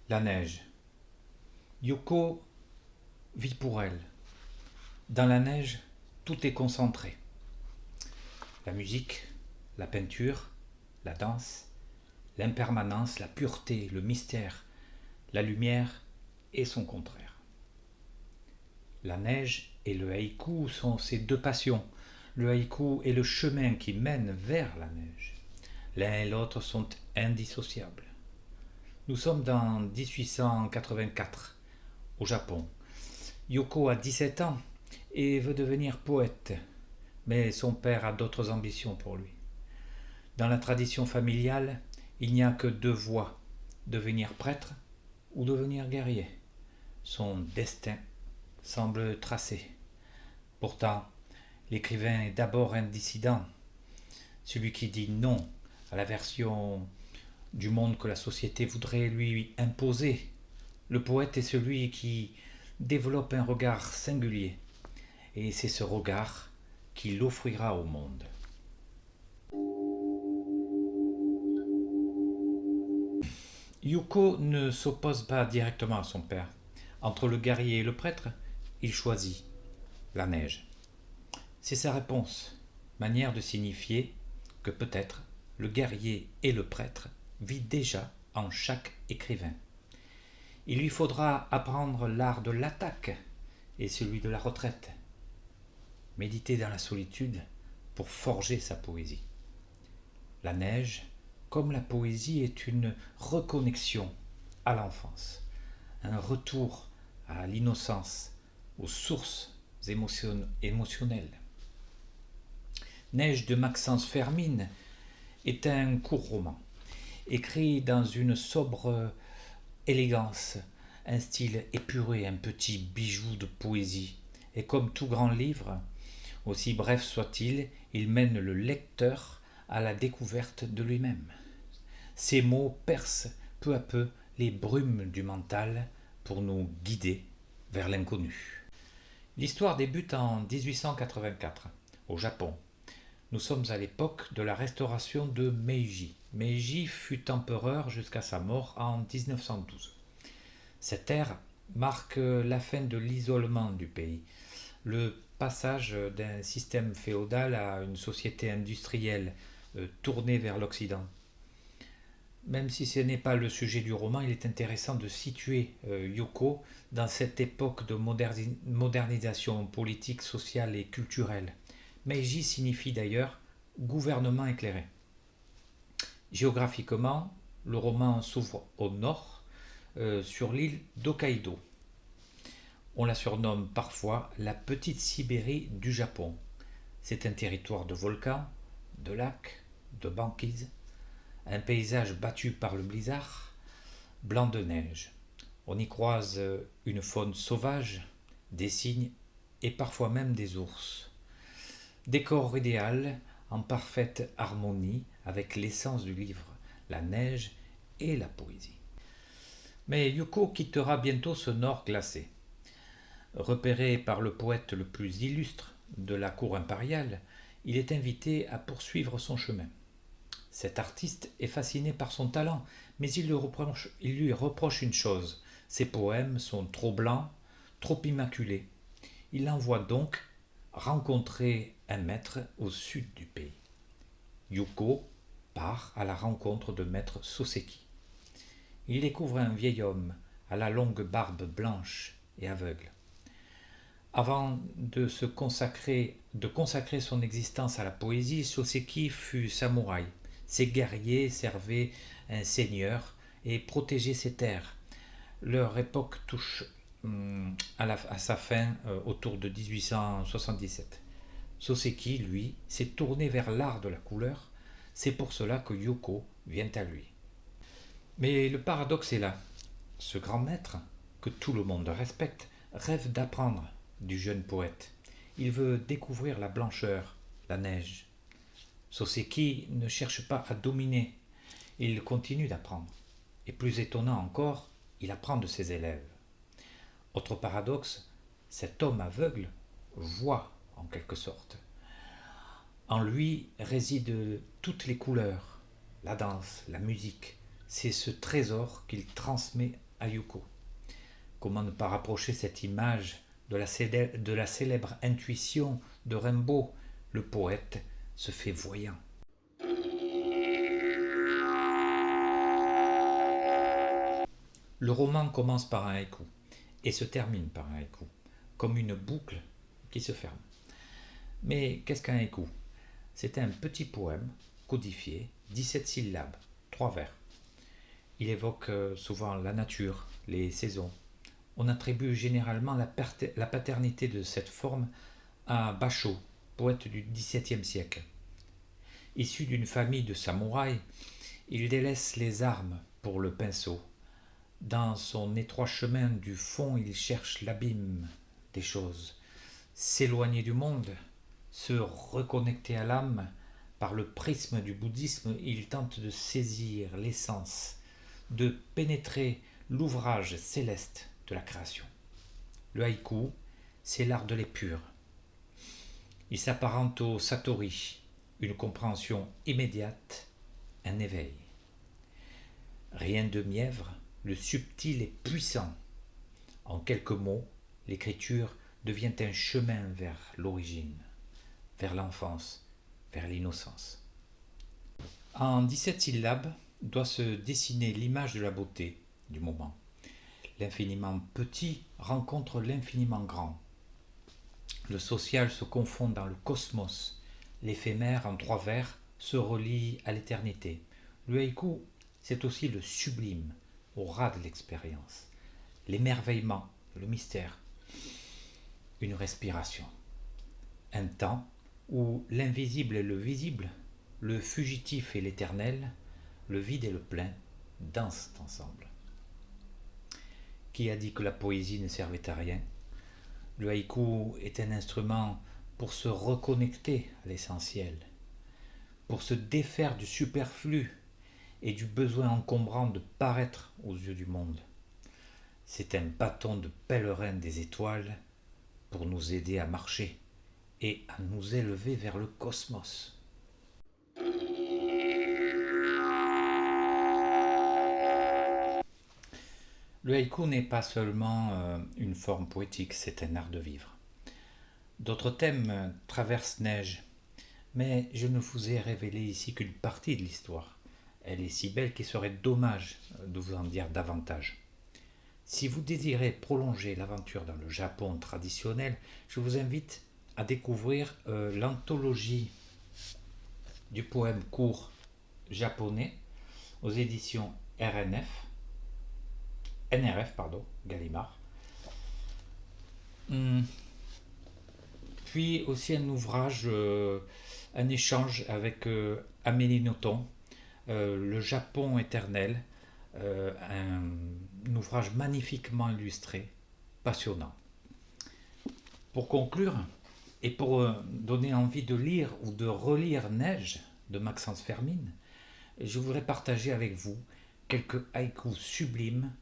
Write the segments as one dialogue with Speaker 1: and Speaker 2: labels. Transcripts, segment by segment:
Speaker 1: La neige. Yoko vit pour elle. Dans la neige, tout est concentré. La musique, la peinture, la danse, l'impermanence, la pureté, le mystère, la lumière et son contraire. La neige et le haïku sont ses deux passions. Le haïku est le chemin qui mène vers la neige. L'un et l'autre sont indissociables. Nous sommes dans 1884, au Japon. Yoko a 17 ans et veut devenir poète, mais son père a d'autres ambitions pour lui. Dans la tradition familiale, il n'y a que deux voies, devenir prêtre ou devenir guerrier. Son destin semble tracé. Pourtant, l'écrivain est d'abord un dissident, celui qui dit non à la version du monde que la société voudrait lui imposer. Le poète est celui qui développe un regard singulier, et c'est ce regard qui l'offrira au monde. Yuko ne s'oppose pas directement à son père. Entre le guerrier et le prêtre, il choisit la neige. C'est sa réponse, manière de signifier que peut-être le guerrier et le prêtre vit déjà en chaque écrivain. Il lui faudra apprendre l'art de l'attaque et celui de la retraite. Méditer dans la solitude pour forger sa poésie. La neige, comme la poésie, est une reconnexion à l'enfance, un retour à l'innocence, aux sources émotionnelles. Neige de Maxence Fermine est un court roman, écrit dans une sobre élégance, un style épuré, un petit bijou de poésie. Et comme tout grand livre, aussi bref soit-il, il mène le lecteur à la découverte de lui-même. Ces mots percent peu à peu les brumes du mental pour nous guider vers l'inconnu. L'histoire débute en 1884, au Japon. Nous sommes à l'époque de la restauration de Meiji. Meiji fut empereur jusqu'à sa mort en 1912. Cette ère marque la fin de l'isolement du pays, le passage d'un système féodal à une société industrielle tournée vers l'Occident. Même si ce n'est pas le sujet du roman, il est intéressant de situer Yoko dans cette époque de modernisation politique, sociale et culturelle. Meiji signifie d'ailleurs gouvernement éclairé. Géographiquement, le roman s'ouvre au nord, sur l'île d'Hokkaido. On la surnomme parfois la petite Sibérie du Japon. C'est un territoire de volcans, de lacs, de banquises, un paysage battu par le blizzard, blanc de neige. On y croise une faune sauvage, des cygnes et parfois même des ours. Décor idéal en parfaite harmonie avec l'essence du livre, la neige et la poésie. Mais Yuko quittera bientôt ce nord glacé. Repéré par le poète le plus illustre de la cour impériale, il est invité à poursuivre son chemin. Cet artiste est fasciné par son talent, mais il lui reproche une chose, ses poèmes sont trop blancs, trop immaculés. Il envoie donc rencontrer un maître au sud du pays. Yuko part à la rencontre de maître Soseki. Il découvre un vieil homme à la longue barbe blanche et aveugle. Avant de consacrer son existence à la poésie, Soseki fut samouraï. Ses guerriers servaient un seigneur et protégeaient ses terres. Leur époque touche à sa fin autour de 1877. Soseki, lui, s'est tourné vers l'art de la couleur. C'est pour cela que Yoko vient à lui. Mais le paradoxe est là. Ce grand maître, que tout le monde respecte, rêve d'apprendre du jeune poète. Il veut découvrir la blancheur, la neige. Soseki ne cherche pas à dominer, il continue d'apprendre. Et plus étonnant encore, il apprend de ses élèves. Autre paradoxe, cet homme aveugle voit en quelque sorte. En lui résident toutes les couleurs, la danse, la musique. C'est ce trésor qu'il transmet Ayuko. Comment ne pas rapprocher cette image de la célèbre intuition de Rimbaud, le poète se fait voyant. Le roman commence par un haïku et se termine par un haïku, comme une boucle qui se ferme. Mais qu'est-ce qu'un haïku? C'est un petit poème codifié, 17 syllabes, 3 vers. Il évoque souvent la nature, les saisons. On attribue généralement la paternité de cette forme à Basho, poète du XVIIe siècle. Issu d'une famille de samouraïs, il délaisse les armes pour le pinceau. Dans son étroit chemin du fond, il cherche l'abîme des choses. S'éloigner du monde, se reconnecter à l'âme, par le prisme du bouddhisme, il tente de saisir l'essence, de pénétrer l'ouvrage céleste de la création. Le haïku, c'est l'art de l'épure. Il s'apparente au satori, une compréhension immédiate, un éveil. Rien de mièvre, le subtil est puissant. En quelques mots, l'écriture devient un chemin vers l'origine, vers l'enfance, vers l'innocence. En 17 syllabes doit se dessiner l'image de la beauté du moment. L'infiniment petit rencontre l'infiniment grand. Le social se confond dans le cosmos. L'éphémère en 3 vers se relie à l'éternité. Le haïku, c'est aussi le sublime, au ras de l'expérience. L'émerveillement, le mystère. Une respiration. Un temps où l'invisible et le visible, le fugitif et l'éternel, le vide et le plein dansent ensemble. Qui a dit que la poésie ne servait à rien? Le haïku est un instrument pour se reconnecter à l'essentiel, pour se défaire du superflu et du besoin encombrant de paraître aux yeux du monde. C'est un bâton de pèlerin des étoiles pour nous aider à marcher et à nous élever vers le cosmos. Le haïku n'est pas seulement une forme poétique, c'est un art de vivre. D'autres thèmes traversent neige, mais je ne vous ai révélé ici qu'une partie de l'histoire. Elle est si belle qu'il serait dommage de vous en dire davantage. Si vous désirez prolonger l'aventure dans le Japon traditionnel, je vous invite à découvrir l'anthologie du poème court japonais aux éditions NRF, Gallimard. Puis aussi un ouvrage, un échange avec Amélie Nothomb, Le Japon éternel, un ouvrage magnifiquement illustré, passionnant. Pour conclure, et pour donner envie de lire ou de relire Neige de Maxence Fermine, je voudrais partager avec vous quelques haïkus sublimes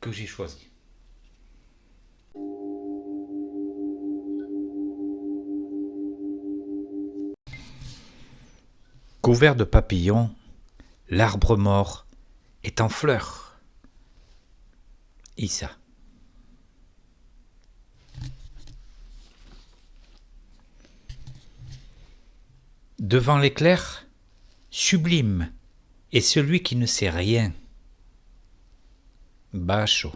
Speaker 1: que j'ai choisis. Couvert de papillons, l'arbre mort est en fleurs. Issa. Devant l'éclair, sublime est celui qui ne sait rien. Basho.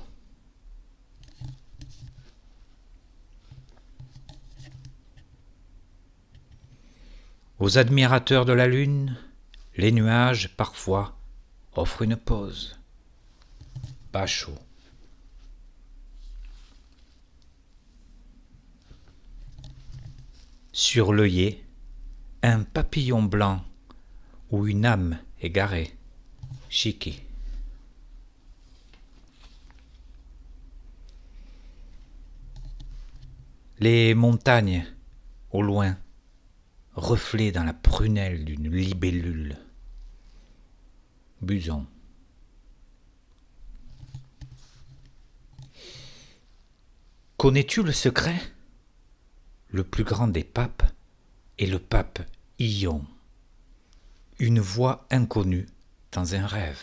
Speaker 1: Aux admirateurs de la lune, les nuages, parfois, offrent une pause. Basho. Sur l'œillet, un papillon blanc ou une âme égarée. Shiki. Les montagnes, au loin, reflets dans la prunelle d'une libellule. Buson. Connais-tu le secret? Le plus grand des papes est le pape Ion. Une voix inconnue dans un rêve.